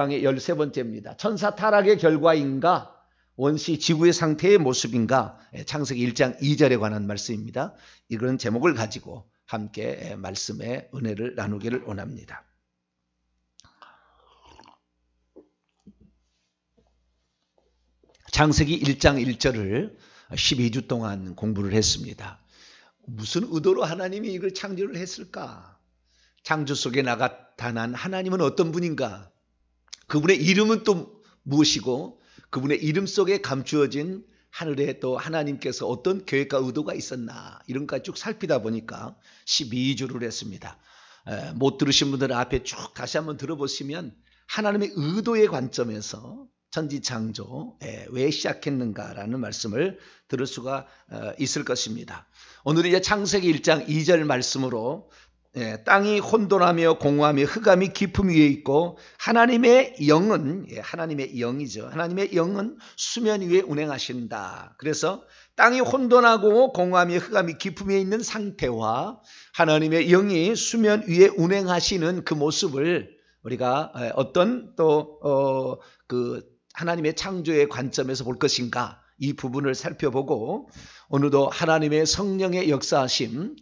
강의 13번째입니다. 천사 타락의 결과인가? 원시 지구의 상태의 모습인가? 창세기 1장 2절에 관한 말씀입니다. 이런 제목을 가지고 함께 말씀의 은혜를 나누기를 원합니다. 창세기 1장 1절을 12주 동안 공부를 했습니다. 무슨 의도로 하나님이 이걸 창조를 했을까? 창조 속에 나타난 하나님은 어떤 분인가? 그분의 이름은 또 무엇이고 그분의 이름 속에 감추어진 하늘에 또 하나님께서 어떤 계획과 의도가 있었나 이런 것까지 쭉 살피다 보니까 12주를 했습니다. 못 들으신 분들 앞에 쭉 다시 한번 들어보시면 하나님의 의도의 관점에서 천지창조 왜 시작했는가라는 말씀을 들을 수가 있을 것입니다. 오늘은 이제 창세기 1장 2절 말씀으로 땅이 혼돈하며 공허하며 흑암이 깊음 위에 있고 하나님의 영은 하나님의 영이죠. 하나님의 영은 수면 위에 운행하신다. 그래서 땅이 혼돈하고 공허하며 흑암이 깊음 위에 있는 상태와 하나님의 영이 수면 위에 운행하시는 그 모습을 우리가 어떤 또 그 하나님의 창조의 관점에서 볼 것인가 이 부분을 살펴보고 오늘도 하나님의 성령의 역사하심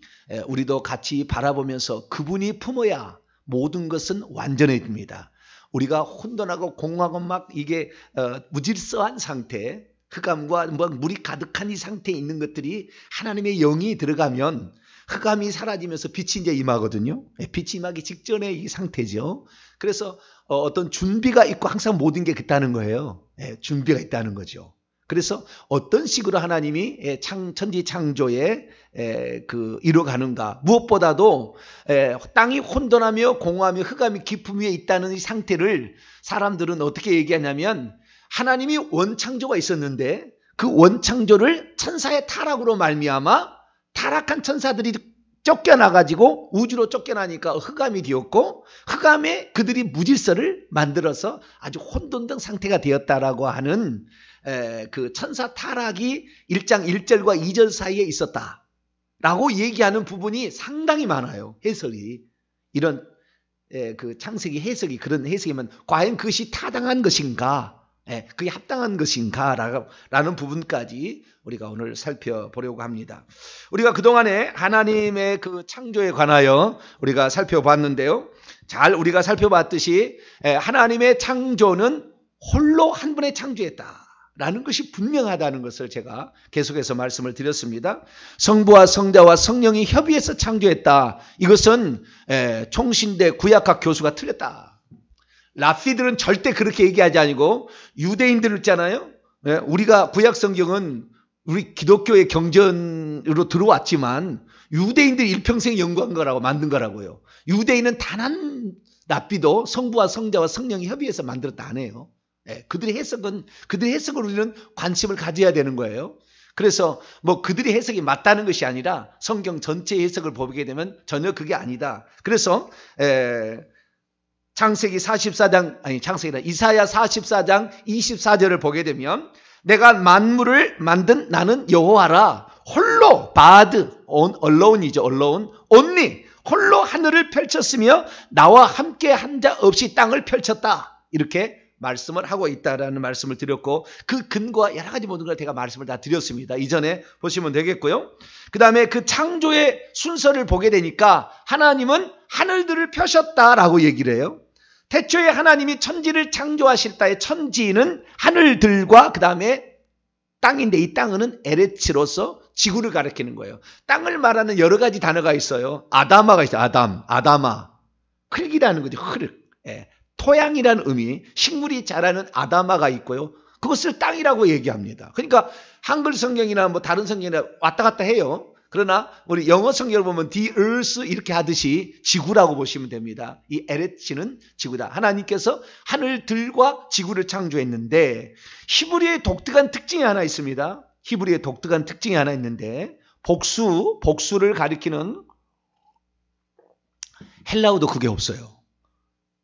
우리도 같이 바라보면서 그분이 품어야 모든 것은 완전해집니다. 우리가 혼돈하고 공허하고 막 이게 무질서한 상태 흑암과 물이 가득한 이 상태에 있는 것들이 하나님의 영이 들어가면 흑암이 사라지면서 빛이 이제 임하거든요. 빛이 임하기 직전의 이 상태죠. 그래서 어떤 준비가 있고 항상 모든 게 있다는 거예요. 준비가 있다는 거죠. 그래서 어떤 식으로 하나님이 천지 창조에 이뤄가는가. 무엇보다도 땅이 혼돈하며 공허하며 흑암이 깊음 위에 있다는 이 상태를 사람들은 어떻게 얘기하냐면 하나님이 원창조가 있었는데 그 원창조를 천사의 타락으로 말미암아 타락한 천사들이 쫓겨나가지고 우주로 쫓겨나니까 흑암이 되었고 흑암에 그들이 무질서를 만들어서 아주 혼돈된 상태가 되었다라고 하는 그 천사 타락이 1장 1절과 2절 사이에 있었다라고 얘기하는 부분이 상당히 많아요. 해석이. 이런 그 창세기 해석이 그런 해석이면 과연 그것이 타당한 것인가? 그게 합당한 것인가? 라는 부분까지 우리가 오늘 살펴보려고 합니다. 우리가 그동안에 하나님의 그 창조에 관하여 우리가 살펴봤는데요. 잘 우리가 살펴봤듯이 하나님의 창조는 홀로 한 분의 창조했다. 라는 것이 분명하다는 것을 제가 계속해서 말씀을 드렸습니다. 성부와 성자와 성령이 협의해서 창조했다. 이것은 총신대 구약학 교수가 틀렸다. 랍피들은 절대 그렇게 얘기하지 아니고 유대인들 있잖아요. 우리가 구약 성경은 우리 기독교의 경전으로 들어왔지만 유대인들이 일평생 연구한 거라고 만든 거라고요. 유대인은 단 한 랍비도 성부와 성자와 성령이 협의해서 만들었다 안 해요. 그들의 해석을 우리는 관심을 가져야 되는 거예요. 그래서 뭐 그들의 해석이 맞다는 것이 아니라 성경 전체 해석을 보게 되면 전혀 그게 아니다. 그래서 이사야 44장 24절을 보게 되면 내가 만물을 만든 나는 여호와라 홀로 allone이죠. only 홀로 하늘을 펼쳤으며 나와 함께 한 자 없이 땅을 펼쳤다. 이렇게 말씀을 하고 있다라는 말씀을 드렸고 그 근거와 여러 가지 모든 걸 제가 말씀을 다 드렸습니다. 이전에 보시면 되겠고요. 그 다음에 그 창조의 순서를 보게 되니까 하나님은 하늘들을 펴셨다라고 얘기를 해요. 태초에 하나님이 천지를 창조하실 때의 천지는 하늘들과 그 다음에 땅인데 이 땅은 에레츠로서 지구를 가리키는 거예요. 땅을 말하는 여러 가지 단어가 있어요. 아다마가 있어요. 아다마. 흙이라는 거죠. 흙. 토양이라는 의미, 식물이 자라는 아다마가 있고요. 그것을 땅이라고 얘기합니다. 그러니까 한글 성경이나 뭐 다른 성경이나 왔다 갔다 해요. 그러나 우리 영어 성경을 보면 the earth 이렇게 하듯이 지구라고 보시면 됩니다. 이 에레츠는 지구다. 하나님께서 하늘들과 지구를 창조했는데 히브리의 독특한 특징이 하나 있습니다. 히브리의 독특한 특징이 하나 있는데 복수를 가리키는 헬라어도 그게 없어요.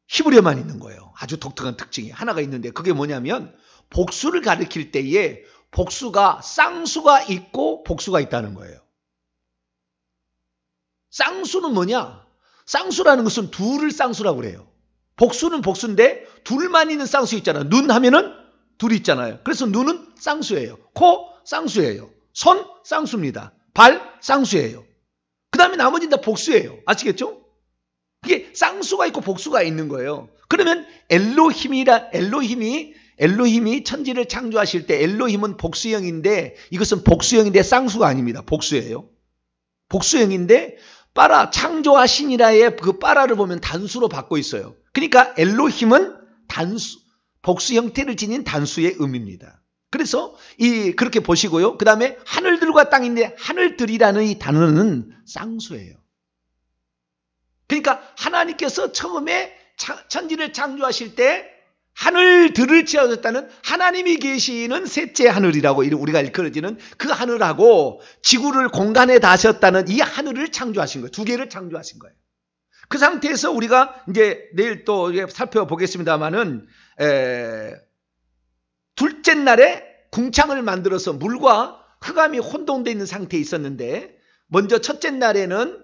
히브리어만 있는 거예요. 아주 독특한 특징이 하나가 있는데 그게 뭐냐면 복수를 가리킬 때에 복수가 쌍수가 있고 복수가 있다는 거예요. 쌍수는 뭐냐? 쌍수라는 것은 둘을 쌍수라고 그래요. 복수는 복수인데 둘만 있는 쌍수 있잖아요. 눈 하면은 둘이 있잖아요. 그래서 눈은 쌍수예요. 코 쌍수예요. 손 쌍수입니다. 발 쌍수예요. 그 다음에 나머지는 다 복수예요. 아시겠죠? 이게 쌍수가 있고 복수가 있는 거예요. 그러면 엘로힘이 천지를 창조하실 때 엘로힘은 복수형인데 이것은 복수형인데 쌍수가 아닙니다. 복수예요. 복수형인데 빠라 창조하시니라의 그 빠라를 보면 단수로 받고 있어요. 그러니까 엘로힘은 단수, 복수 형태를 지닌 단수의 의미입니다. 그래서 그렇게 보시고요. 그 다음에 하늘들과 땅인데 하늘들이라는 이 단어는 쌍수예요. 그러니까 하나님께서 처음에 천지를 창조하실 때 하늘들을 지어줬다는 하나님이 계시는 셋째 하늘이라고 우리가 일컬어지는 그 하늘하고 지구를 공간에 다셨다는 이 하늘을 창조하신 거예요. 두 개를 창조하신 거예요. 그 상태에서 우리가 이제 내일 또 살펴보겠습니다만은 둘째 날에 궁창을 만들어서 물과 흑암이 혼동되어 있는 상태에 있었는데 먼저 첫째 날에는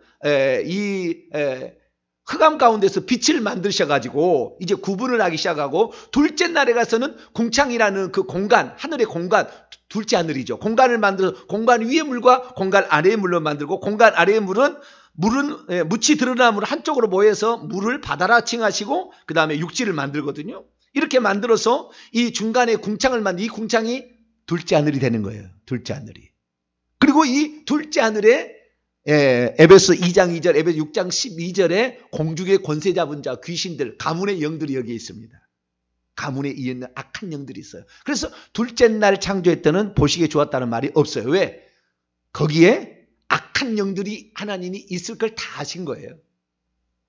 흑암 가운데서 빛을 만드셔가지고 이제 구분을 하기 시작하고 둘째 날에 가서는 궁창이라는 그 공간, 하늘의 공간, 둘째 하늘이죠. 공간을 만들어서 공간 위의 물과 공간 아래의 물로 만들고 공간 아래의 물은 묻이 드러난 물 한쪽으로 모여서 물을 바다라 칭하시고 그 다음에 육지를 만들거든요. 이렇게 만들어서 이 중간에 궁창을 만든 이 궁창이 둘째 하늘이 되는 거예요. 둘째 하늘이. 그리고 이 둘째 하늘에 에베소 2장 2절, 에베소 6장 12절에 공중의 권세 잡은 자, 귀신들, 가문의 영들이 여기에 있습니다. 가문에 있는 악한 영들이 있어요. 그래서 둘째 날 창조했더니 보시기에 좋았다는 말이 없어요. 왜? 거기에 악한 영들이 하나님이 있을 걸 다 하신 거예요.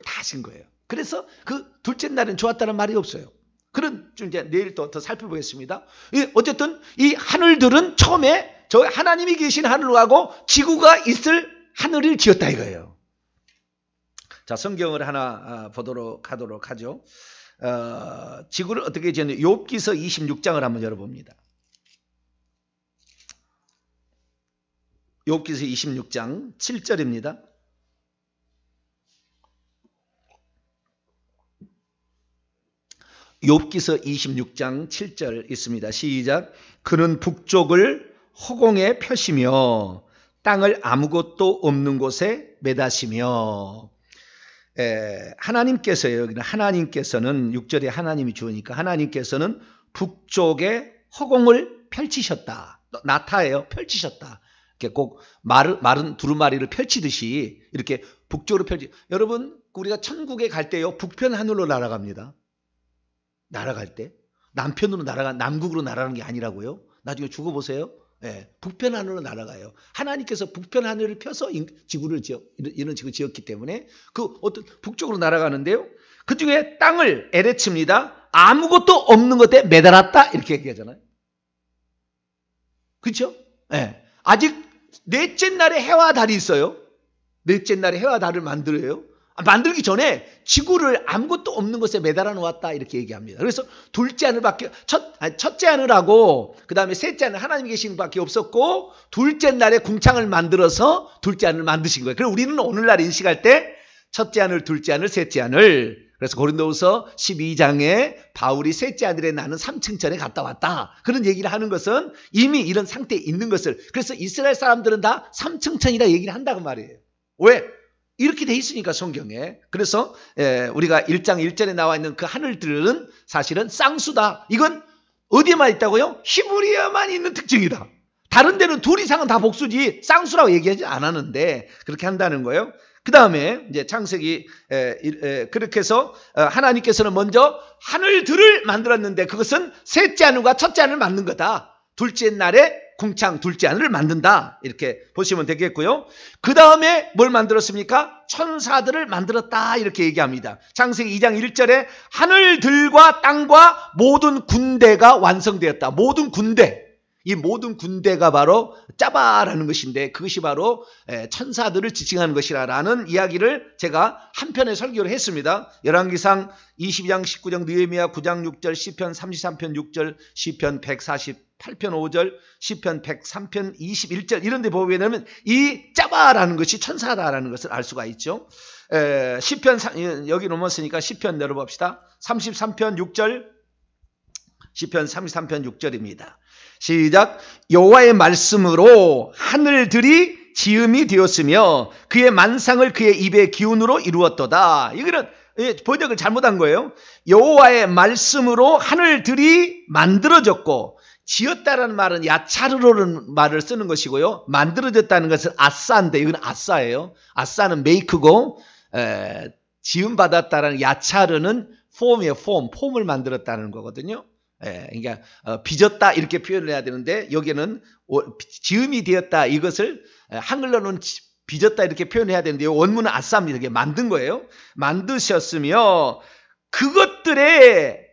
다 하신 거예요. 그래서 그 둘째 날은 좋았다는 말이 없어요. 그런 좀 이제 내일 또 더 살펴보겠습니다. 어쨌든 이 하늘들은 처음에 저 하나님이 계신 하늘하고 지구가 있을 하늘을 지었다 이거예요. 자, 성경을 하나 보도록 하죠. 지구를 어떻게 지었는지 욥기서 26장을 한번 열어봅니다. 욥기서 26장 7절입니다. 욥기서 26장 7절 있습니다. 시작. 그는 북쪽을 허공에 펴시며 땅을 아무것도 없는 곳에 매다시며 하나님께서요. 여기는 하나님께서는 6절에 하나님이 주으니까 하나님께서는 북쪽에 허공을 펼치셨다. 나타예요. 펼치셨다. 이렇게 꼭 마른 두루마리를 펼치듯이 이렇게 북쪽으로 여러분 우리가 천국에 갈 때요. 북편 하늘로 날아갑니다. 날아갈 때 남편으로 남국으로 날아가는 게 아니라고요. 나중에 죽어보세요. 네, 북편 하늘로 날아가요. 하나님께서 북편 하늘을 펴서 지구를 이런 지구 지었기 때문에 그 어떤 북쪽으로 날아가는데요. 그 중에 땅을 에레츠입니다. 아무것도 없는 것에 매달았다 이렇게 얘기하잖아요. 그렇죠? 네. 아직 넷째 날에 해와 달이 있어요. 넷째 날에 해와 달을 만들어요. 만들기 전에 지구를 아무것도 없는 것에 매달아 놓았다 이렇게 얘기합니다. 그래서 둘째 하늘밖에 첫째 하늘하고 그 다음에 셋째 하늘 하나님이 계신 밖에 없었고 둘째 날에 궁창을 만들어서 둘째 하늘을 만드신 거예요. 그래서 우리는 오늘날 인식할 때 첫째 하늘, 둘째 하늘, 셋째 하늘. 그래서 고린도후서 12장에 바울이 셋째 하늘에 나는 삼층천에 갔다 왔다. 그런 얘기를 하는 것은 이미 이런 상태에 있는 것을 그래서 이스라엘 사람들은 다 삼층천이라 얘기를 한다고 말이에요. 왜? 이렇게 돼 있으니까 성경에. 그래서 우리가 1장 1절에 나와 있는 그 하늘들은 사실은 쌍수다. 이건 어디에만 있다고요? 히브리어만 있는 특징이다. 다른 데는 둘 이상은 다 복수지 쌍수라고 얘기하지 않았는데 그렇게 한다는 거예요. 그 다음에 이제 창세기 그렇게 해서 하나님께서는 먼저 하늘들을 만들었는데 그것은 셋째 하늘과 첫째 하늘을 만든 거다. 둘째 날에 궁창 둘째 하늘을 만든다. 이렇게 보시면 되겠고요. 그 다음에 뭘 만들었습니까? 천사들을 만들었다. 이렇게 얘기합니다. 창세기 2장 1절에 하늘들과 땅과 모든 군대가 완성되었다. 모든 군대. 이 모든 군대가 바로 짜바라는 것인데 그것이 바로 천사들을 지칭하는 것이라는 이야기를 제가 한 편의 설교를 했습니다. 열왕기상 22장 19장 느헤미야 9장 6절 시편 33편 6절 시편 140 108편 5절, 시편 103편 21절 이런 데 보게 되면 이 짜바라는 것이 천사다라는 것을 알 수가 있죠. 시편 여기 넘었으니까 시편 열어봅시다. 33편 6절, 시편 33편 6절입니다. 시작. 여호와의 말씀으로 하늘들이 지음이 되었으며 그의 만상을 그의 입의 기운으로 이루었도다. 이거는 번역을 잘못한 거예요. 여호와의 말씀으로 하늘들이 만들어졌고, 지었다라는 말은 야차르로는 말을 쓰는 것이고요. 만들어졌다는 것은 아싸인데 이건 아싸예요. 아싸는 메이크고, 지음받았다라는 야차르는 폼이에요. 폼을 만들었다는 거거든요. 그러니까 빚었다 이렇게 표현을 해야 되는데 여기는 지음이 되었다 이것을 한글로는 빚었다 이렇게 표현해야 되는데 원문은 아싸입니다. 이게 만든 거예요. 만드셨으며 그것들의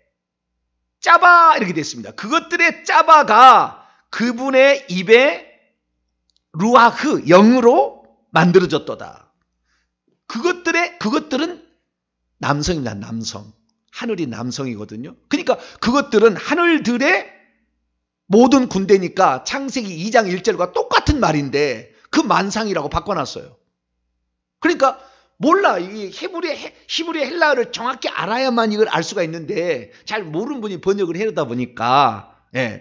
짜바 이렇게 됐습니다. 그것들의 짜바가 그분의 입에 루아흐 영으로 만들어졌도다. 그것들은 남성입니다. 남성. 하늘이 남성이거든요. 그러니까 그것들은 하늘들의 모든 군대니까 창세기 2장 1절과 똑같은 말인데 그 만상이라고 바꿔놨어요. 그러니까 몰라. 이 히브리 헬라어를 정확히 알아야만 이걸 알 수가 있는데 잘 모르는 분이 번역을 해놓다 보니까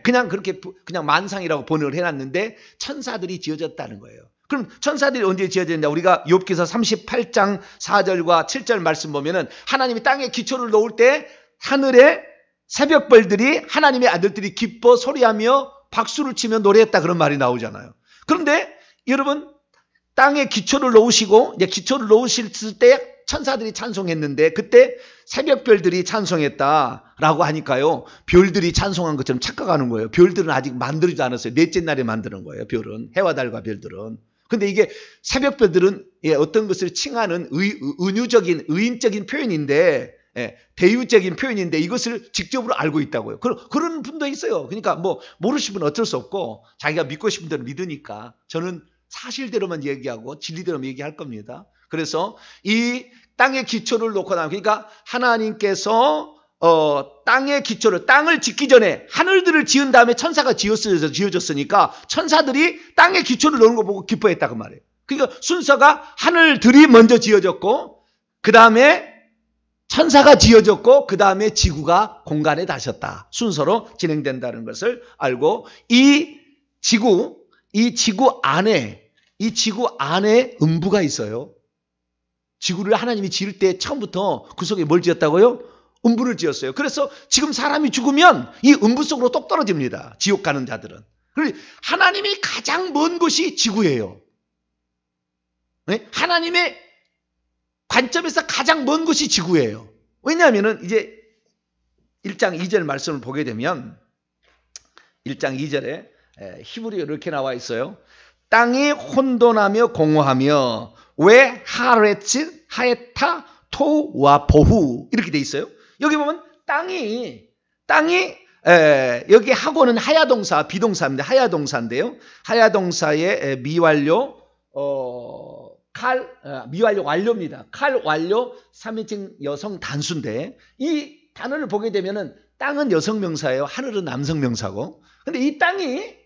그냥 그렇게 그냥 만상이라고 번역을 해놨는데 천사들이 지어졌다는 거예요. 그럼 천사들이 언제 지어졌냐? 우리가 욥기서 38장 4절과 7절 말씀 보면은 하나님이 땅에 기초를 놓을 때 하늘에 새벽벌들이 하나님의 아들들이 기뻐 소리하며 박수를 치며 노래했다 그런 말이 나오잖아요. 그런데 여러분 땅에 기초를 놓으시고 이제 기초를 놓으실 때 천사들이 찬송했는데 그때 새벽별들이 찬송했다라고 하니까요. 별들이 찬송한 것처럼 착각하는 거예요. 별들은 아직 만들지도 않았어요. 넷째 날에 만드는 거예요. 별은 해와 달과 별들은. 근데 이게 새벽별들은 어떤 것을 칭하는 은유적인 의인적인 표현인데 대유적인 표현인데 이것을 직접으로 알고 있다고요. 그런 분도 있어요. 그러니까 뭐 모르시면 어쩔 수 없고 자기가 믿고 싶은 대로 믿으니까 저는 사실대로만 얘기하고 진리대로만 얘기할 겁니다. 그래서 이 땅의 기초를 놓고 나면 그러니까 하나님께서 땅의 기초를 땅을 짓기 전에 하늘들을 지은 다음에 천사가 지어졌으니까 천사들이 땅의 기초를 놓는 거 보고 기뻐했다 그 말이에요. 그러니까 순서가 하늘들이 먼저 지어졌고 그 다음에 천사가 지어졌고 그 다음에 지구가 공간에 닿으셨다. 순서로 진행된다는 것을 알고 이 지구 안에 음부가 있어요. 지구를 하나님이 지을 때 처음부터 그 속에 뭘 지었다고요? 음부를 지었어요. 그래서 지금 사람이 죽으면 이 음부 속으로 똑 떨어집니다. 지옥 가는 자들은. 그리고 하나님이 가장 먼 곳이 지구예요. 네? 하나님의 관점에서 가장 먼 곳이 지구예요. 왜냐하면 이제 1장 2절 말씀을 보게 되면 1장 2절에 히브리어 이렇게 나와 있어요. 땅이 혼돈하며 공허하며 왜 하레츠 하에타 토와 보후 이렇게 돼 있어요. 여기 보면 땅이 여기 하고는 하야동사 비동사입니다. 하야동사인데요. 하야동사의 미완료 미완료 완료입니다. 칼 완료 3인칭 여성 단수인데 이 단어를 보게 되면은 땅은 여성 명사예요. 하늘은 남성 명사고. 근데 이 땅이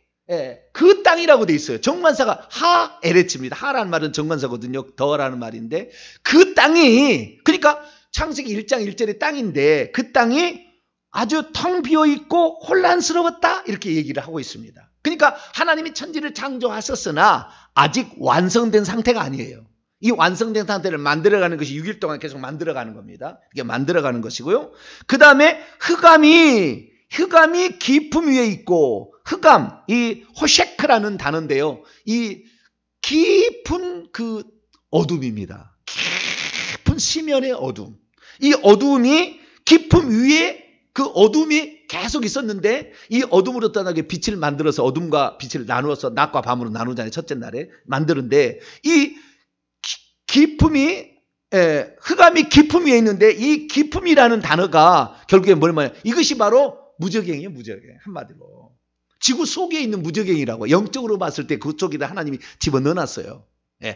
그 땅이라고 돼 있어요. 정관사가 하에레츠입니다. 하라는 말은 정관사거든요. 더라는 말인데 그 땅이 그러니까 창세기 1장 1절의 땅인데 그 땅이 아주 텅 비어있고 혼란스러웠다 이렇게 얘기를 하고 있습니다. 그러니까 하나님이 천지를 창조하셨으나 아직 완성된 상태가 아니에요. 이 완성된 상태를 만들어가는 것이 6일 동안 계속 만들어가는 겁니다. 이게 만들어가는 것이고요. 그 다음에 흑암이 깊음 위에 있고 흑암 이 호셰크라는 단어인데요. 이 깊은 그 어둠입니다. 깊은 심연의 어둠. 이 어둠이 깊음 위에 그 어둠이 계속 있었는데 이 어둠으로 떠나게 빛을 만들어서 어둠과 빛을 나누어서 낮과 밤으로 나누잖아요. 첫째 날에 만드는데 이 깊음이 흑암이 깊음 위에 있는데 이 깊음이라는 단어가 결국에 뭘 말해요? 이것이 바로 무저갱이에요. 무저갱 한마디로. 지구 속에 있는 무저갱이라고 영적으로 봤을 때 그쪽에다 하나님이 집어넣어놨어요.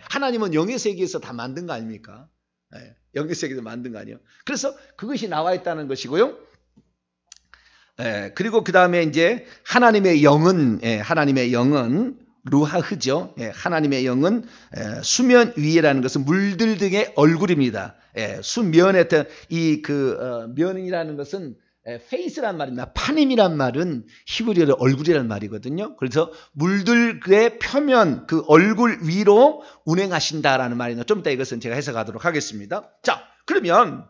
하나님은 영의 세계에서 다 만든 거 아닙니까? 영의 세계에서 만든 거 아니에요. 그래서 그것이 나와 있다는 것이고요. 그리고 그 다음에 이제 하나님의 영은 루하흐죠. 하나님의 영은 수면 위에라는 것은 물들 등의 얼굴입니다. 수면에 면이라는 것은 페이스란 말입니다. 파님이란 말은 히브리어로 얼굴이란 말이거든요. 그래서 물들의 표면 그 얼굴 위로 운행하신다라는 말입니다. 좀 이따 이것은 제가 해석하도록 하겠습니다. 자, 그러면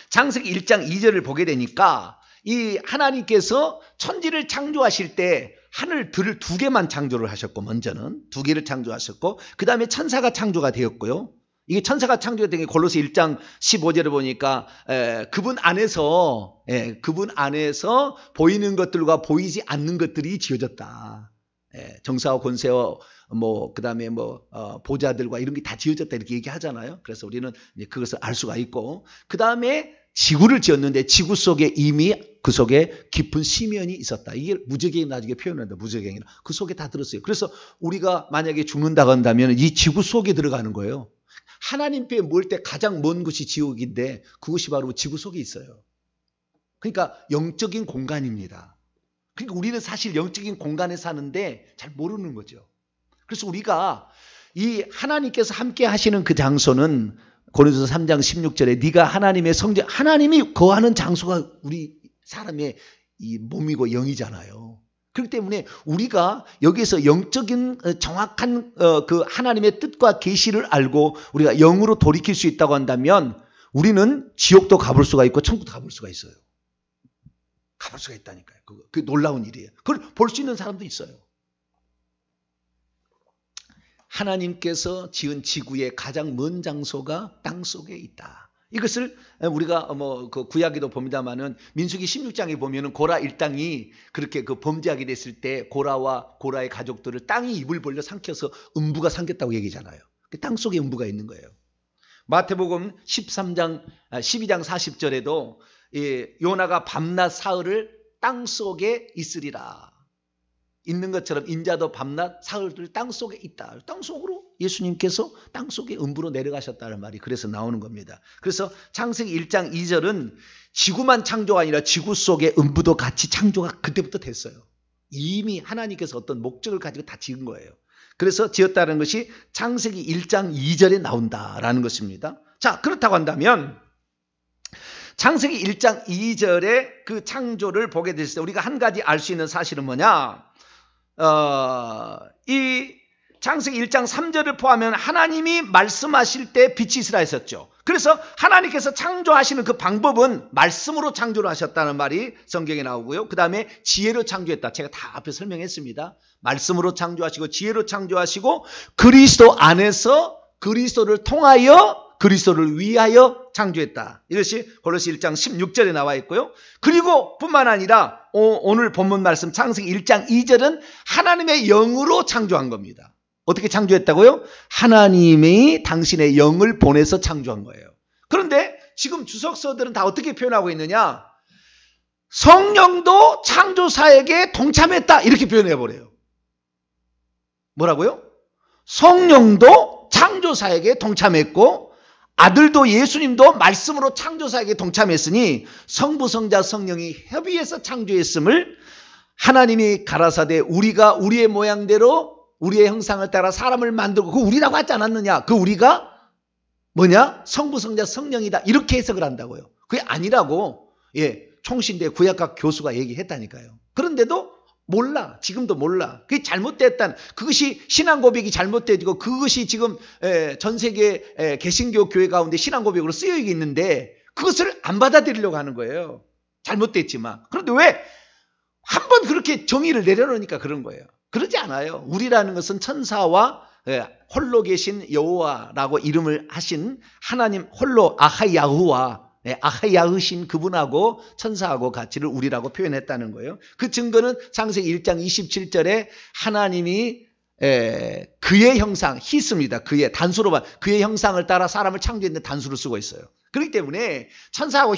창세기 1장 2절을 보게 되니까 이 하나님께서 천지를 창조하실 때 하늘들을 2개만 창조를 하셨고, 먼저는 2개를 창조하셨고, 그 다음에 천사가 창조가 되었고요. 이게 천사가 창조가 된 게 골로새 1장 15절을 보니까 그분 안에서 보이는 것들과 보이지 않는 것들이 지어졌다. 정사와 권세와 그다음에 보좌들과 이런 게 다 지어졌다 이렇게 얘기하잖아요. 그래서 우리는 이제 그것을 알 수가 있고, 그다음에 지구를 지었는데 지구 속에 이미 그 속에 깊은 심연이 있었다. 이게 무저갱이 나중에 표현한다. 무저갱이라. 그 속에 다 들었어요. 그래서 우리가 만약에 죽는다고 한다면 이 지구 속에 들어가는 거예요. 하나님께 모일 때 가장 먼 곳이 지옥인데 그것이 바로 지구 속에 있어요. 그러니까 영적인 공간입니다. 그러니까 우리는 사실 영적인 공간에 사는데 잘 모르는 거죠. 그래서 우리가 이 하나님께서 함께 하시는 그 장소는 고린도서 3장 16절에 네가 하나님의 성전, 하나님이 거하는 장소가 우리 사람의 이 몸이고 영이잖아요. 그렇기 때문에 우리가 여기서 영적인 정확한 그 하나님의 뜻과 계시를 알고 우리가 영으로 돌이킬 수 있다고 한다면 우리는 지옥도 가볼 수가 있고 천국도 가볼 수가 있어요. 가볼 수가 있다니까요. 그 놀라운 일이에요. 그걸 볼 수 있는 사람도 있어요. 하나님께서 지은 지구의 가장 먼 장소가 땅 속에 있다. 이것을 우리가 그 구약에도 봅니다만은 민수기 16장에 보면은 고라 일당이 그렇게 그 범죄하게 됐을 때 고라와 고라의 가족들을 땅이 입을 벌려 삼켜서 음부가 삼켰다고 얘기잖아요. 땅 속에 음부가 있는 거예요. 마태복음 12장 40절에도 요나가 밤낮 사흘을 땅 속에 있으리라. 있는 것처럼 인자도 밤낮 사흘을 땅 속에 있다. 땅 속으로 예수님께서 땅 속에 음부로 내려가셨다는 말이 그래서 나오는 겁니다. 그래서 창세기 1장 2절은 지구만 창조가 아니라 지구 속에 음부도 같이 창조가 그때부터 됐어요. 이미 하나님께서 어떤 목적을 가지고 다 지은 거예요. 그래서 지었다는 것이 창세기 1장 2절에 나온다라는 것입니다. 자, 그렇다고 한다면 창세기 1장 2절의 그 창조를 보게 됐을 때 우리가 한 가지 알 수 있는 사실은 뭐냐? 이 창세기 1장 3절을 포함하면 하나님이 말씀하실 때 빛이 있으라 했었죠. 그래서 하나님께서 창조하시는 그 방법은 말씀으로 창조를 하셨다는 말이 성경에 나오고요. 그 다음에 지혜로 창조했다. 제가 다 앞에 설명했습니다. 말씀으로 창조하시고 지혜로 창조하시고 그리스도 안에서 그리스도를 통하여 그리스도를 위하여 창조했다. 이것이 골로새 1장 16절에 나와 있고요. 그리고 뿐만 아니라 오늘 본문 말씀 창세기 1장 2절은 하나님의 영으로 창조한 겁니다. 어떻게 창조했다고요? 하나님이 당신의 영을 보내서 창조한 거예요. 그런데 지금 주석서들은 다 어떻게 표현하고 있느냐? 성령도 창조사에게 동참했다. 이렇게 표현해버려요. 뭐라고요? 성령도 창조사에게 동참했고 아들도 예수님도 말씀으로 창조사에게 동참했으니 성부, 성자, 성령이 협의해서 창조했음을 하나님이 가라사대 우리가 우리의 모양대로 우리의 형상을 따라 사람을 만들고 그 우리라고 하지 않았느냐? 그 우리가 뭐냐? 성부, 성자, 성령이다. 이렇게 해석을 한다고요. 그게 아니라고 총신대 구약학 교수가 얘기했다니까요. 그런데도 몰라. 지금도 몰라. 그게 잘못됐다는, 그것이 신앙 고백이 잘못되고 그것이 지금 전 세계 개신교 교회 가운데 신앙 고백으로 쓰여 있는데 그것을 안 받아들이려고 하는 거예요. 잘못됐지만. 그런데 왜? 한번 그렇게 정의를 내려놓으니까 그런 거예요. 그러지 않아요. 우리라는 것은 천사와 홀로 계신 여호와라고 이름을 하신 하나님 홀로 아하야흐와 아하야흐신 그분하고 천사하고 가치를 우리라고 표현했다는 거예요. 그 증거는 창세기 1장 27절에 하나님이 그의 형상, 히스입니다. 그의 단수로만 그의 형상을 따라 사람을 창조했는데 단수를 쓰고 있어요. 그렇기 때문에 천사하고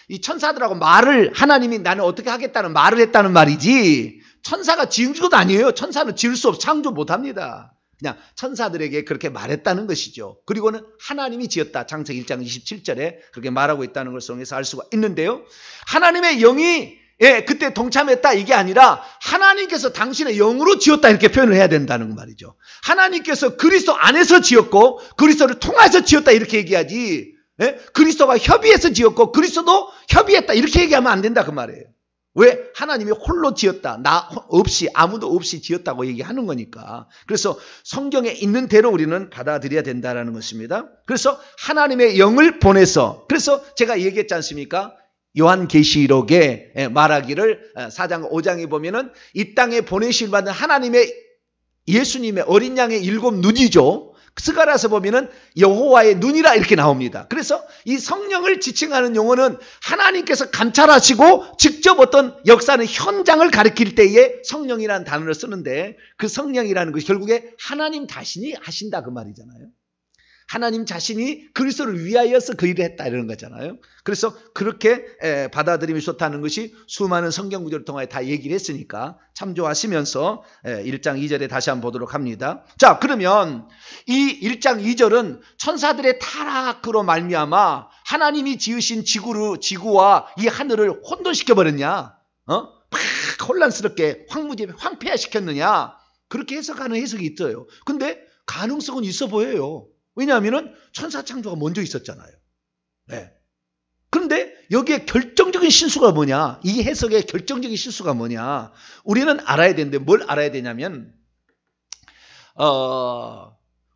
이 천사들하고 말을 하나님이 나는 어떻게 하겠다는 말을 했다는 말이지 천사가 지은 것도 아니에요. 천사는 지을 수 없어. 창조 못합니다. 그냥 천사들에게 그렇게 말했다는 것이죠. 그리고는 하나님이 지었다. 창세기 1장 27절에 그렇게 말하고 있다는 것을 통해서 알 수가 있는데요. 하나님의 영이 그때 동참했다 이게 아니라 하나님께서 당신의 영으로 지었다 이렇게 표현을 해야 된다는 말이죠. 하나님께서 그리스도 안에서 지었고 그리스도를 통해서 지었다 이렇게 얘기하지, 그리스도가 협의해서 지었고 그리스도도 협의했다 이렇게 얘기하면 안 된다 그 말이에요. 왜? 하나님이 홀로 지었다. 나 없이, 아무도 없이 지었다고 얘기하는 거니까. 그래서 성경에 있는 대로 우리는 받아들여야 된다는 것입니다. 그래서 하나님의 영을 보내서, 그래서 제가 얘기했지 않습니까? 요한계시록에 말하기를 4장 5장에 보면은 이 땅에 보내실 받은 하나님의 예수님의 어린 양의 7 눈이죠. 스가랴서 보면은 여호와의 눈이라 이렇게 나옵니다. 그래서 이 성령을 지칭하는 용어는 하나님께서 감찰하시고 직접 어떤 역사는 현장을 가리킬 때에 성령이라는 단어를 쓰는데, 그 성령이라는 것이 결국에 하나님 자신이 하신다 그 말이잖아요. 하나님 자신이 그리스도를 위하여서 그 일을 했다 이런 거잖아요. 그래서 그렇게 받아들임이 좋다는 것이 수많은 성경 구절을 통하여 다 얘기를 했으니까 참조하시면서 1장 2절에 다시 한번 보도록 합니다. 자, 그러면 이 1장 2절은 천사들의 타락으로 말미암아 하나님이 지으신 지구와 이 하늘을 혼돈시켜버렸냐? 막 혼란스럽게 황폐화시켰느냐? 그렇게 해석하는 해석이 있어요. 근데 가능성은 있어 보여요. 왜냐하면 천사 창조가 먼저 있었잖아요. 그런데 여기에 결정적인 실수가 뭐냐? 이 해석의 결정적인 실수가 뭐냐? 우리는 알아야 되는데 뭘 알아야 되냐면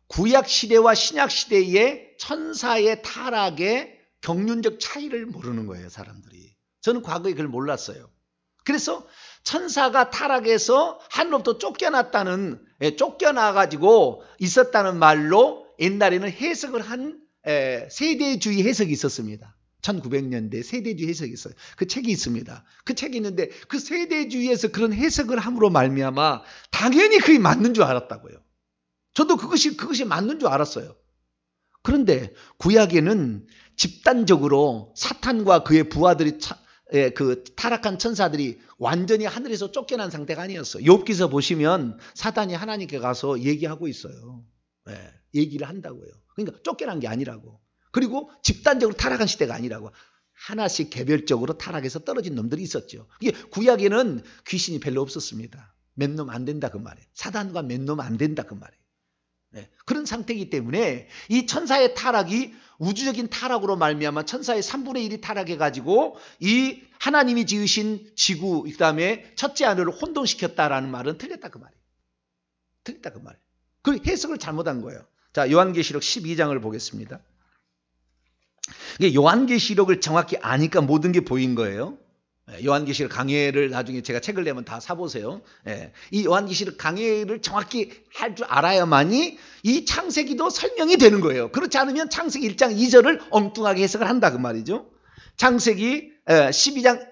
구약 시대와 신약 시대의 천사의 타락의 경륜적 차이를 모르는 거예요, 사람들이. 저는 과거에 그걸 몰랐어요. 그래서 천사가 타락해서 하늘로부터 쫓겨나가지고 있었다는 말로 옛날에는 해석을 한 세대주의 해석이 있었습니다. 1900년대 세대주의 해석이 있어요. 그 책이 있습니다. 그 책이 있는데 그 세대주의에서 그런 해석을 함으로 말미암아 당연히 그게 맞는 줄 알았다고요. 저도 그것이 맞는 줄 알았어요. 그런데 구약에는 집단적으로 사탄과 그의 부하들이 그 타락한 천사들이 완전히 하늘에서 쫓겨난 상태가 아니었어요. 욥기서 보시면 사단이 하나님께 가서 얘기하고 있어요. 얘기를 한다고요. 그러니까 쫓겨난 게 아니라고. 그리고 집단적으로 타락한 시대가 아니라고. 하나씩 개별적으로 타락해서 떨어진 놈들이 있었죠. 이게 구약에는 귀신이 별로 없었습니다. 몇 놈 안 된다 그 말이에요. 사단과 몇 놈 안 된다 그 말이에요. 그런 상태이기 때문에 이 천사의 타락이 우주적인 타락으로 말미암아 천사의 3분의 1이 타락해가지고 이 하나님이 지으신 지구 그다음에 첫째 하늘을 혼돈시켰다라는 말은 틀렸다 그 말이에요. 틀렸다 그 말이에요. 그 해석을 잘못한 거예요. 자, 요한계시록 12장을 보겠습니다. 이게 요한계시록을 정확히 아니까 모든 게 보인 거예요. 요한계시록 강해를 나중에 제가 책을 내면 다 사보세요. 이 요한계시록 강해를 정확히 할 줄 알아야만이 이 창세기도 설명이 되는 거예요. 그렇지 않으면 창세기 1장 2절을 엉뚱하게 해석을 한다 그 말이죠. 창세기 12장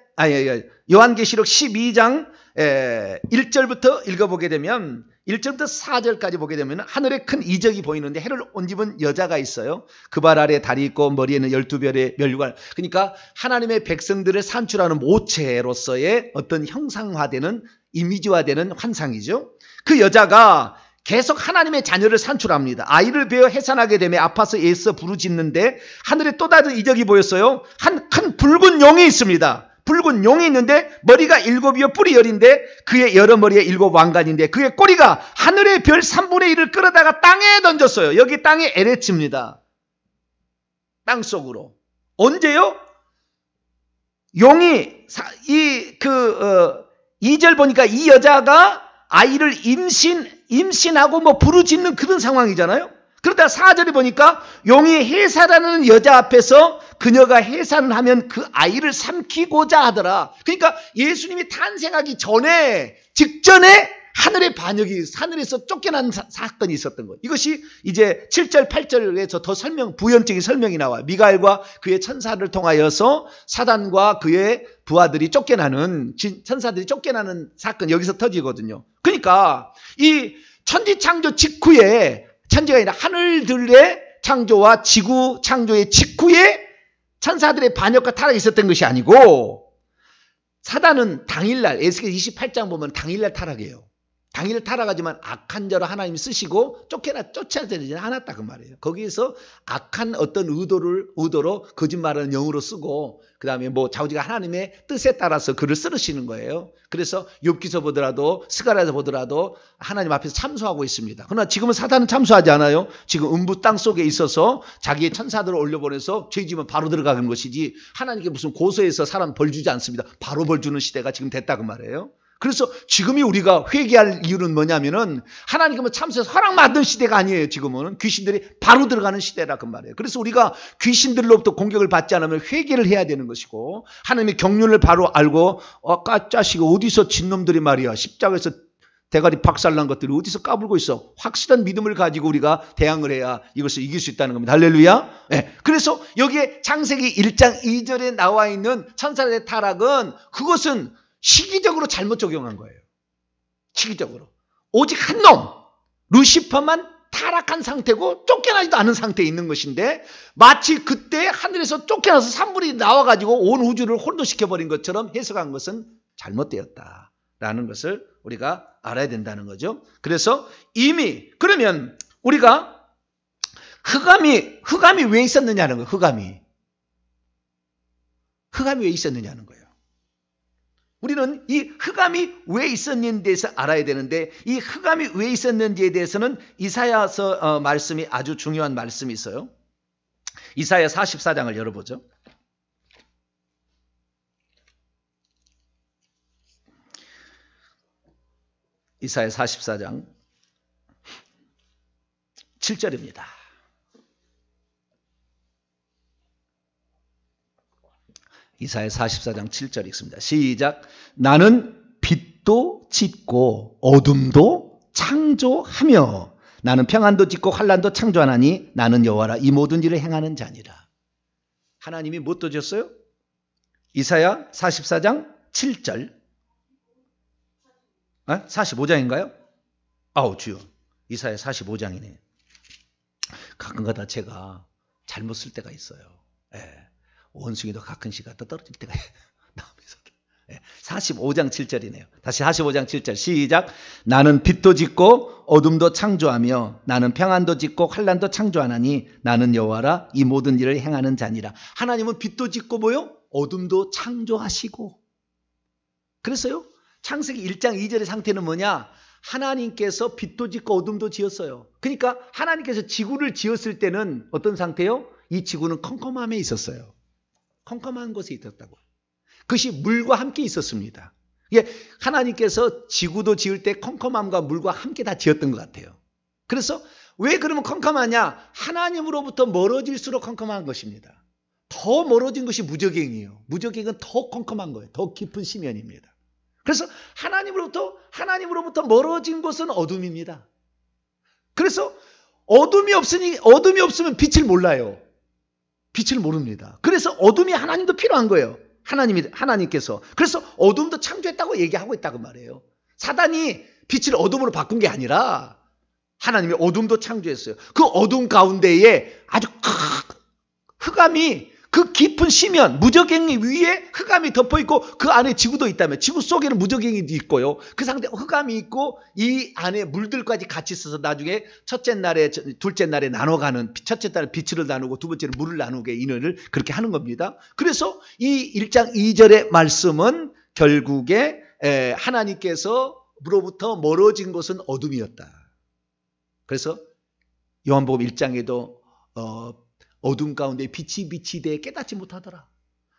요한계시록 12장 1절부터 읽어보게 되면 1절부터 4절까지 보게 되면 하늘에 큰 이적이 보이는데 해를 옷입은 여자가 있어요. 그 발 아래 달이 있고 머리에는 12별의 면류관. 그러니까 하나님의 백성들을 산출하는 모체로서의 어떤 형상화되는 이미지화되는 환상이죠. 그 여자가 계속 하나님의 자녀를 산출합니다. 아이를 베어 해산하게 되며 아파서 애써 부르짖는데 하늘에 또 다른 이적이 보였어요. 한 큰 붉은 용이 있습니다. 붉은 용이 있는데 머리가 7이요 뿔이 10인데 그의 여러 머리에 7 왕관인데 그의 꼬리가 하늘의 별 3분의 1을 끌어다가 땅에 던졌어요. 여기 땅에 에레츠입니다. 땅 속으로. 언제요? 용이 2절 보니까 이 여자가 아이를 임신하고 뭐 부르짖는 그런 상황이잖아요. 그러다 4절에 보니까 용이 해산하는 여자 앞에서 그녀가 해산을 하면 그 아이를 삼키고자 하더라. 그러니까 예수님이 탄생하기 직전에 하늘의 반역이 하늘에서 쫓겨난 사건이 있었던 거예요. 이것이 이제 7절 8절에서 더 부연적인 설명이 나와요. 미가엘과 그의 천사를 통하여서 사단과 그의 부하들이 천사들이 쫓겨나는 사건 여기서 터지거든요. 그러니까 이 천지창조 직후에 천지가 아니라 하늘들의 창조와 지구 창조의 직후에 천사들의 반역과 타락이 있었던 것이 아니고 사단은 당일날 에스겔 28장 보면 당일날 타락해요. 당일 타락하지만 악한 자로 하나님이 쓰시고 쫓아내지 않았다 그 말이에요. 거기에서 악한 어떤 의도로 거짓말하는 영으로 쓰고 그 다음에 뭐 자우지가 하나님의 뜻에 따라서 글을 쓰시는 거예요. 그래서 욥기서 보더라도 스가랴에서 보더라도 하나님 앞에서 참소하고 있습니다. 그러나 지금은 사단은 참소하지 않아요. 지금 음부 땅 속에 있어서 자기의 천사들을 올려보내서 죄지면 바로 들어가는 것이지 하나님께 무슨 고소해서 사람 벌 주지 않습니다. 바로 벌 주는 시대가 지금 됐다 그 말이에요. 그래서 지금이 우리가 회개할 이유는 뭐냐면은 하나님께 참소해서 허락받는 시대가 아니에요. 지금은 귀신들이 바로 들어가는 시대라 그 말이에요. 그래서 우리가 귀신들로부터 공격을 받지 않으면 회개를 해야 되는 것이고 하나님의 경륜을 바로 알고 까짜시가 어디서 진놈들이 말이야 십자가에서 대가리 박살난 것들이 어디서 까불고 있어. 확실한 믿음을 가지고 우리가 대항을 해야 이것을 이길 수 있다는 겁니다. 할렐루야. 네. 그래서 여기에 창세기 1장 2절에 나와 있는 천사의 타락은 그것은 시기적으로 잘못 적용한 거예요. 시기적으로. 오직 한 놈, 루시퍼만 타락한 상태고 쫓겨나지도 않은 상태에 있는 것인데 마치 그때 하늘에서 쫓겨나서 산불이 나와가지고 온 우주를 혼돈시켜버린 것처럼 해석한 것은 잘못되었다라는 것을 우리가 알아야 된다는 거죠. 그래서 이미 그러면 우리가 흑암이 왜 있었느냐는 거예요. 흑암이 왜 있었느냐는 거예요. 우리는 이 흑암이 왜 있었는지에 대해서 알아야 되는데 이 흑암이 왜 있었는지에 대해서는 이사야서 말씀이 아주 중요한 말씀이 있어요. 이사야 44장을 열어보죠. 이사야 44장 7절입니다. 이사야 44장 7절 읽습니다. 시작. 나는 빛도 짓고 어둠도 창조하며 나는 평안도 짓고 환난도 창조하나니 나는 여호와라 이 모든 일을 행하는 자니라. 하나님이 뭐 또 줬어요? 이사야 44장 7절 45장인가요? 아우 주여 이사야 45장이네. 가끔가다 제가 잘못 쓸 때가 있어요. 예. 원숭이도 가끔씩 갖다 떨어질 때가 나오면서 45장 7절이네요. 다시 45장 7절 시작. 나는 빛도 짓고 어둠도 창조하며 나는 평안도 짓고 환난도 창조하나니 나는 여호와라 이 모든 일을 행하는 자니라. 하나님은 빛도 짓고 뭐요? 어둠도 창조하시고. 그래서요 창세기 1장 2절의 상태는 뭐냐? 하나님께서 빛도 짓고 어둠도 지었어요. 그러니까 하나님께서 지구를 지었을 때는 어떤 상태요? 이 지구는 컴컴함에 있었어요. 컴컴한 곳에 있었다고. 그것이 물과 함께 있었습니다. 이게 하나님께서 지구도 지을 때 컴컴함과 물과 함께 다 지었던 것 같아요. 그래서 왜 그러면 컴컴하냐? 하나님으로부터 멀어질수록 컴컴한 것입니다. 더 멀어진 것이 무저갱이에요. 무저갱은 더 컴컴한 거예요. 더 깊은 심연입니다. 그래서 하나님으로부터 멀어진 곳은 어둠입니다. 그래서 어둠이 없으면 빛을 몰라요. 빛을 모릅니다. 그래서 어둠이 하나님도 필요한 거예요. 하나님께서. 그래서 어둠도 창조했다고 얘기하고 있다고 말해요. 사단이 빛을 어둠으로 바꾼 게 아니라 하나님이 어둠도 창조했어요. 그 어둠 가운데에 아주 흑암이 그 깊은 심연, 무저갱이 위에 흑암이 덮어있고 그 안에 지구도 있다면 지구 속에는 무저갱이도 있고요. 그 상태에 흑암이 있고 이 안에 물들까지 같이 있어서 나중에 첫째 날에 둘째 날에 나눠가는 첫째 날에 빛을 나누고 두 번째는 물을 나누게 인연을 그렇게 하는 겁니다. 그래서 이 1장 2절의 말씀은 결국에 하나님께서로부터 멀어진 것은 어둠이었다. 그래서 요한복음 1장에도 어둠 가운데 빛이 대해 깨닫지 못하더라.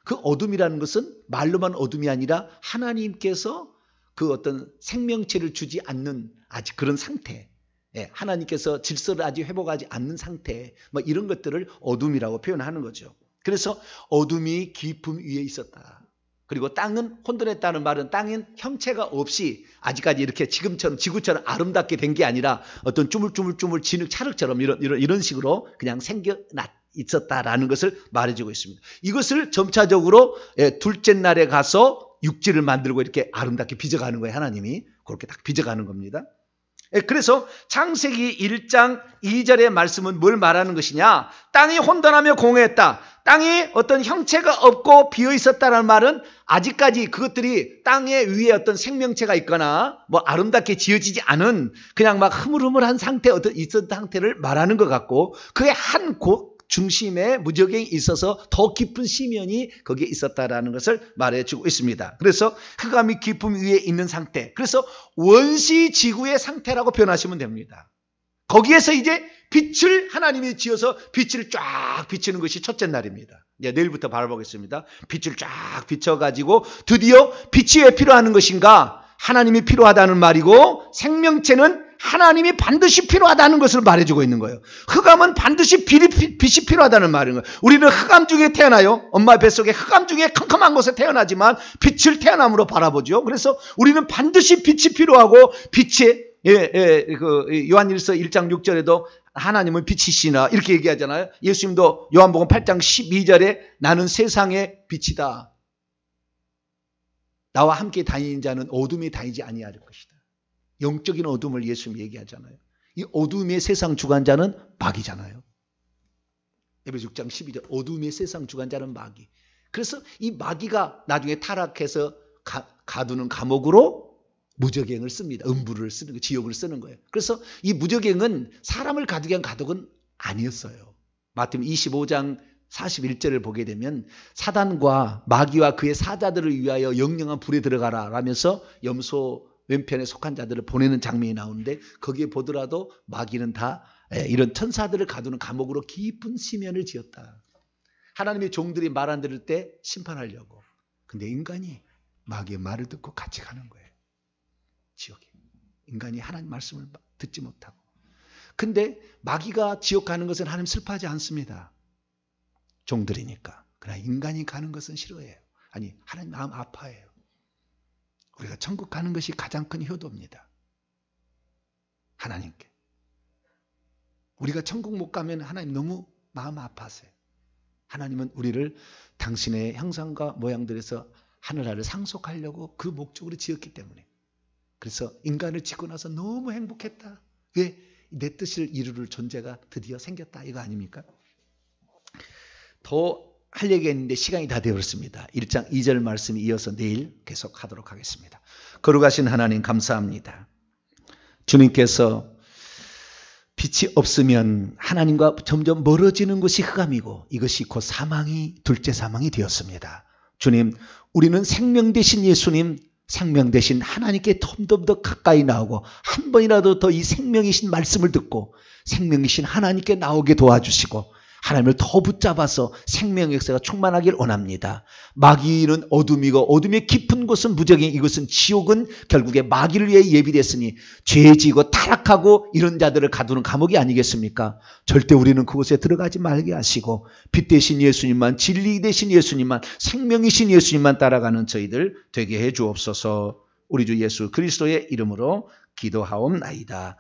그 어둠이라는 것은 말로만 어둠이 아니라 하나님께서 그 어떤 생명체를 주지 않는 아직 그런 상태, 하나님께서 질서를 아직 회복하지 않는 상태, 뭐 이런 것들을 어둠이라고 표현하는 거죠. 그래서 어둠이 깊음 위에 있었다. 그리고 땅은 혼돈했다는 말은 땅엔 형체가 없이 아직까지 이렇게 지구처럼 아름답게 된 게 아니라 어떤 쭈물쭈물 진흙 찰흙처럼 이런 식으로 그냥 있었다라는 것을 말해주고 있습니다. 이것을 점차적으로 둘째 날에 가서 육지를 만들고 이렇게 아름답게 빚어가는 거예요. 하나님이 그렇게 딱 빚어가는 겁니다. 그래서 창세기 1장 2절의 말씀은 뭘 말하는 것이냐? 땅이 혼돈하며 공허했다. 땅이 어떤 형체가 없고 비어 있었다는 말은 아직까지 그것들이 땅에 위에 어떤 생명체가 있거나 뭐 아름답게 지어지지 않은 그냥 막 흐물흐물한 상태, 어떤 있었던 상태를 말하는 것 같고, 그게 한 중심에 무저갱이 있어서 더 깊은 시면이 거기에 있었다라는 것을 말해주고 있습니다. 그래서 흑암이 깊음 위에 있는 상태, 그래서 원시 지구의 상태라고 표현하시면 됩니다. 거기에서 이제 빛을 하나님이 지어서 빛을 쫙 비치는 것이 첫째 날입니다. 이제 내일부터 바라보겠습니다. 빛을 쫙 비춰가지고 드디어 빛이 왜 필요한 것인가? 하나님이 필요하다는 말이고, 생명체는 하나님이 반드시 필요하다는 것을 말해주고 있는 거예요. 흑암은 반드시 빛이 필요하다는 말인 거예요. 우리는 흑암 중에 태어나요. 엄마 뱃속에 흑암 중에 컴컴한 곳에 태어나지만 빛을 태어남으로 바라보죠. 그래서 우리는 반드시 빛이 필요하고, 빛에 요한일서 1장 6절에도 하나님은 빛이시나 이렇게 얘기하잖아요. 예수님도 요한복음 8장 12절에 나는 세상의 빛이다. 나와 함께 다니는 자는 어둠에 다니지 아니할 것이다. 영적인 어둠을 예수님이 얘기하잖아요. 이 어둠의 세상 주관자는 마귀잖아요. 에베소 6장 12절 어둠의 세상 주관자는 마귀. 그래서 이 마귀가 나중에 타락해서 가두는 감옥으로 무저갱을 씁니다. 음부를 쓰는 거, 지옥을 쓰는 거예요. 그래서 이 무저갱은 사람을 가두게 한 가독은 아니었어요. 마태복음 25장 41절을 보게 되면 사단과 마귀와 그의 사자들을 위하여 영영한 불에 들어가라 라면서 염소 왼편에 속한 자들을 보내는 장면이 나오는데, 거기에 보더라도 마귀는 다 이런 천사들을 가두는 감옥으로 깊은 시면을 지었다. 하나님의 종들이 말 안 들을 때 심판하려고. 근데 인간이 마귀의 말을 듣고 같이 가는 거예요. 지옥에. 인간이 하나님 말씀을 듣지 못하고. 근데 마귀가 지옥 가는 것은 하나님 슬퍼하지 않습니다. 종들이니까. 그러나 인간이 가는 것은 싫어해요. 아니, 하나님 마음 아파해요. 우리가 천국 가는 것이 가장 큰 효도입니다. 하나님께. 우리가 천국 못 가면 하나님 너무 마음 아파하세요. 하나님은 우리를 당신의 형상과 모양들에서 하늘나라를 상속하려고 그 목적으로 지었기 때문에. 그래서 인간을 짓고 나서 너무 행복했다. 왜? 내 뜻을 이룰 존재가 드디어 생겼다. 이거 아닙니까? 더 할 얘기가 있는데 시간이 다 되었습니다. 1장 2절 말씀이 이어서 내일 계속 하도록 하겠습니다. 거룩하신 하나님 감사합니다. 주님께서 빛이 없으면 하나님과 점점 멀어지는 것이 흑암이고, 이것이 곧 사망이 둘째 사망이 되었습니다. 주님, 우리는 생명 되신 예수님, 생명 되신 하나님께 좀 더 가까이 나오고 한 번이라도 더 이 생명이신 말씀을 듣고 생명이신 하나님께 나오게 도와주시고 하나님을 더 붙잡아서 생명의 역사가 충만하길 원합니다. 마귀는 어둠이고 어둠의 깊은 곳은 무저갱, 이것은 지옥은 결국에 마귀를 위해 예비됐으니 죄지고 타락하고 이런 자들을 가두는 감옥이 아니겠습니까? 절대 우리는 그곳에 들어가지 말게 하시고 빛 되신 예수님만, 진리 되신 예수님만, 생명이신 예수님만 따라가는 저희들 되게 해 주옵소서. 우리 주 예수 그리스도의 이름으로 기도하옵나이다.